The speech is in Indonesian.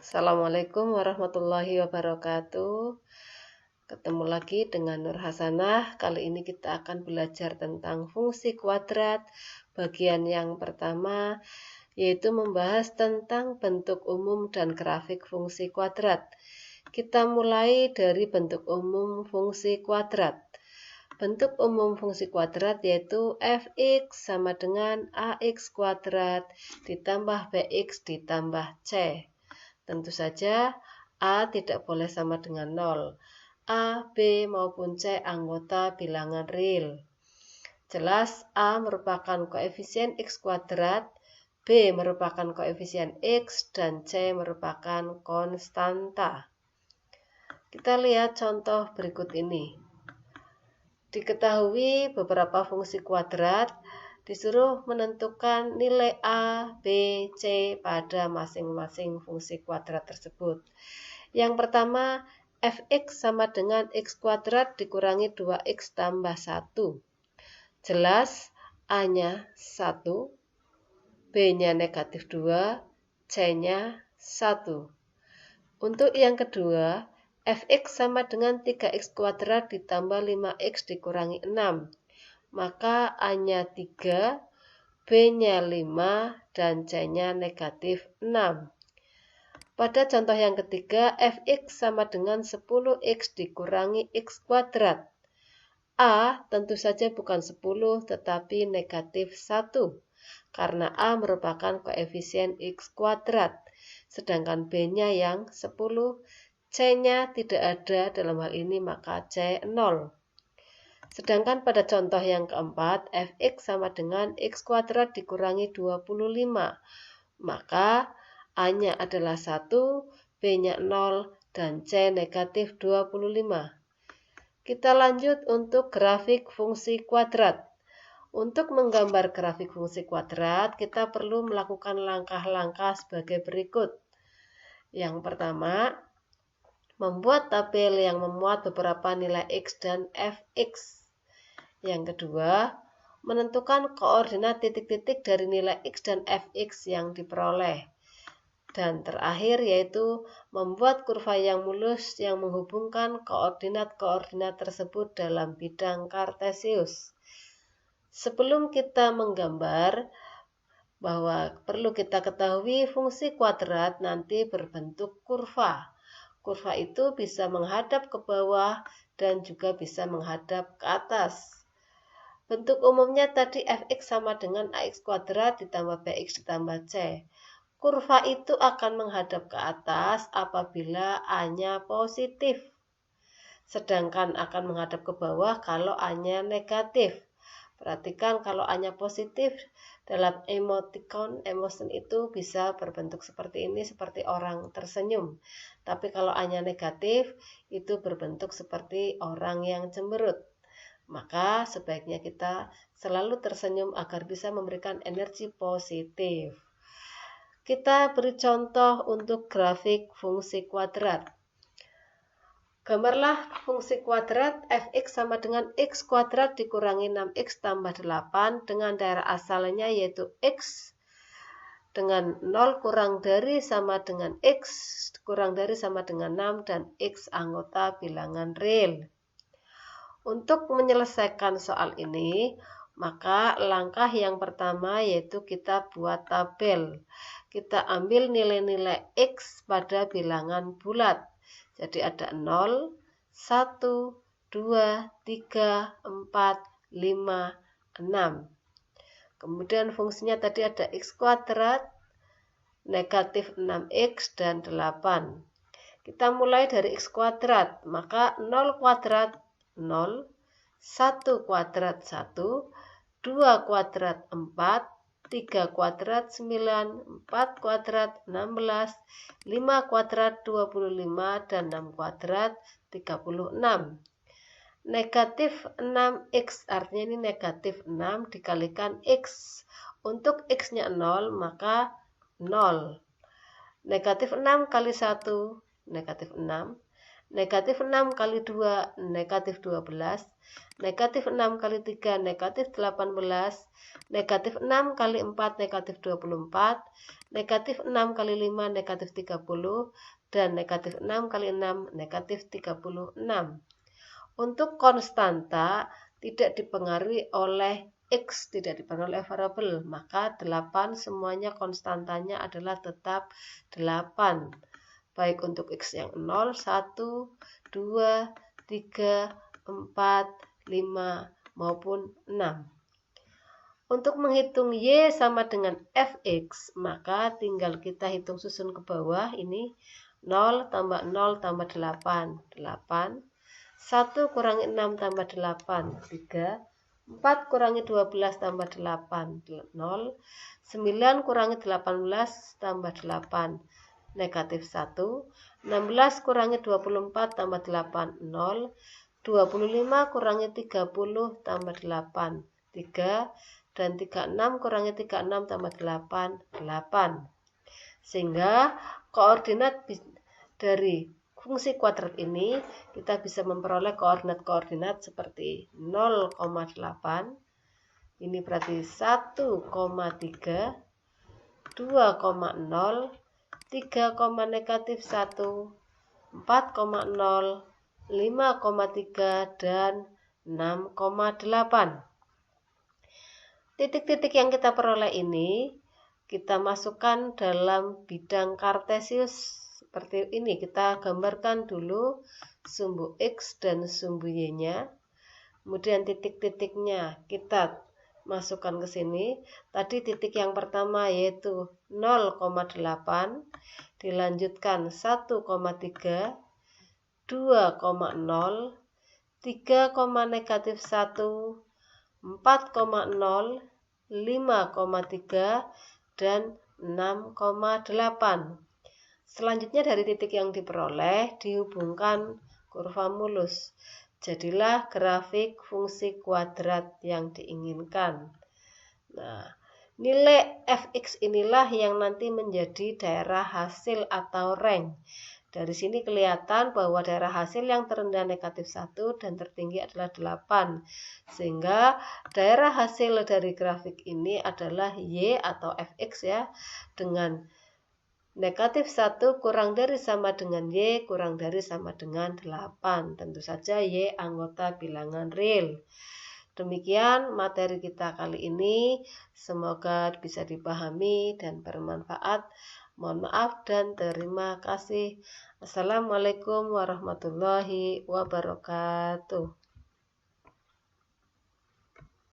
Assalamualaikum warahmatullahi wabarakatuh. Ketemu lagi dengan Nur Hasanah. Kali ini kita akan belajar tentang fungsi kuadrat. Bagian yang pertama yaitu membahas tentang bentuk umum dan grafik fungsi kuadrat. Kita mulai dari bentuk umum fungsi kuadrat. Bentuk umum fungsi kuadrat yaitu fx sama dengan ax kuadrat ditambah bx ditambah c. Tentu saja A tidak boleh sama dengan 0. A, B maupun C anggota bilangan real. Jelas A merupakan koefisien X kuadrat, B merupakan koefisien X, dan C merupakan konstanta. Kita lihat contoh berikut ini. Diketahui beberapa fungsi kuadrat, disuruh menentukan nilai A, B, C pada masing-masing fungsi kuadrat tersebut. Yang pertama, fx sama dengan x kuadrat dikurangi 2x tambah 1. Jelas, A-nya 1, B-nya negatif 2, C-nya 1. Untuk yang kedua, fx sama dengan 3x kuadrat ditambah 5x dikurangi 6. Maka A-nya 3, B-nya 5, dan C-nya negatif 6. Pada contoh yang ketiga, fx sama dengan 10x dikurangi x kuadrat. A tentu saja bukan 10, tetapi negatif 1, karena A merupakan koefisien x kuadrat, sedangkan B-nya yang 10, C-nya tidak ada dalam hal ini, maka C 0. Sedangkan pada contoh yang keempat, fx sama dengan x kuadrat dikurangi 25. Maka A-nya adalah 1, B-nya 0, dan C negatif 25. Kita lanjut untuk grafik fungsi kuadrat. Untuk menggambar grafik fungsi kuadrat, kita perlu melakukan langkah-langkah sebagai berikut. Yang pertama, membuat tabel yang memuat beberapa nilai x dan fx. Yang kedua, menentukan koordinat titik-titik dari nilai x dan fx yang diperoleh. Dan terakhir yaitu membuat kurva yang mulus yang menghubungkan koordinat-koordinat tersebut dalam bidang kartesius. Sebelum kita menggambar, bahwa perlu kita ketahui fungsi kuadrat nanti berbentuk kurva. Kurva itu bisa menghadap ke bawah dan juga bisa menghadap ke atas. Bentuk umumnya tadi fx sama dengan ax kuadrat ditambah bx ditambah c. Kurva itu akan menghadap ke atas apabila A-nya positif. Sedangkan akan menghadap ke bawah kalau A-nya negatif. Perhatikan kalau A-nya positif, dalam emoticon itu bisa berbentuk seperti ini, seperti orang tersenyum. Tapi kalau A-nya negatif, itu berbentuk seperti orang yang cemberut. Maka sebaiknya kita selalu tersenyum agar bisa memberikan energi positif. Kita beri contoh untuk grafik fungsi kuadrat. Gambarlah fungsi kuadrat fx sama dengan x kuadrat dikurangi 6x tambah 8 dengan daerah asalnya yaitu x dengan 0 kurang dari sama dengan x kurang dari sama dengan 6 dan x anggota bilangan real. Untuk menyelesaikan soal ini, maka langkah yang pertama yaitu kita buat tabel. Kita ambil nilai-nilai x pada bilangan bulat. Jadi ada 0, 1, 2, 3, 4, 5, 6. Kemudian fungsinya tadi ada x kuadrat, negatif 6x, dan 8. Kita mulai dari x kuadrat, maka 0 kuadrat 0, 1 kuadrat 1, 2 kuadrat 4, 3 kuadrat 9, 4 kuadrat 16, 5 kuadrat 25, dan 6 kuadrat 36. Negatif 6x, artinya ini negatif 6 dikalikan x. Untuk x-nya 0, maka 0. Negatif 6 kali 1, negatif 6. negatif 6 kali 2, negatif 12, negatif 6 kali 3, negatif 18, negatif 6 kali 4, negatif 24, negatif 6 kali 5, negatif 30, dan negatif 6 kali 6, negatif 36. Untuk konstanta tidak dipengaruhi oleh X, tidak dipengaruhi oleh variabel, maka 8 semuanya konstantanya adalah tetap 8. Baik untuk X yang 0, 1, 2, 3, 4, 5, maupun 6. Untuk menghitung Y sama dengan Fx, maka tinggal kita hitung susun ke bawah. Ini 0 tambah 0 tambah 8, 8. 1 kurangi 6 tambah 8, 3. 4 kurangi 12 tambah 8, 0. 9 kurangi 18 tambah 8, negatif 1. 16 kurangi 24 tambah 8, 0. 25 kurangi 30 tambah 8, 3. Dan 36 kurangi 36 tambah 8, 8. Sehingga koordinat dari fungsi kuadrat ini kita bisa memperoleh koordinat-koordinat seperti 0,8. Ini berarti 1,3, 2,0, 3, negatif 1, 4,0, 5,3, dan 6,8. Titik-titik yang kita peroleh ini kita masukkan dalam bidang kartesius seperti ini. Kita gambarkan dulu sumbu X dan sumbu Y-nya. Kemudian titik-titiknya kita masukkan ke sini. Tadi titik yang pertama yaitu 0,8, dilanjutkan 1,3, 2,0, 3, negatif 1, 4,0, 5,3, dan 6,8. Selanjutnya dari titik yang diperoleh dihubungkan kurva mulus. Jadilah grafik fungsi kuadrat yang diinginkan. Nah, nilai Fx inilah yang nanti menjadi daerah hasil atau rank. Dari sini kelihatan bahwa daerah hasil yang terendah negatif 1 dan tertinggi adalah 8. Sehingga daerah hasil dari grafik ini adalah Y atau Fx ya, dengan negatif 1 kurang dari sama dengan Y kurang dari sama dengan 8. Tentu saja Y anggota bilangan real. Demikian materi kita kali ini. Semoga bisa dipahami dan bermanfaat. Mohon maaf dan terima kasih. Assalamualaikum warahmatullahi wabarakatuh.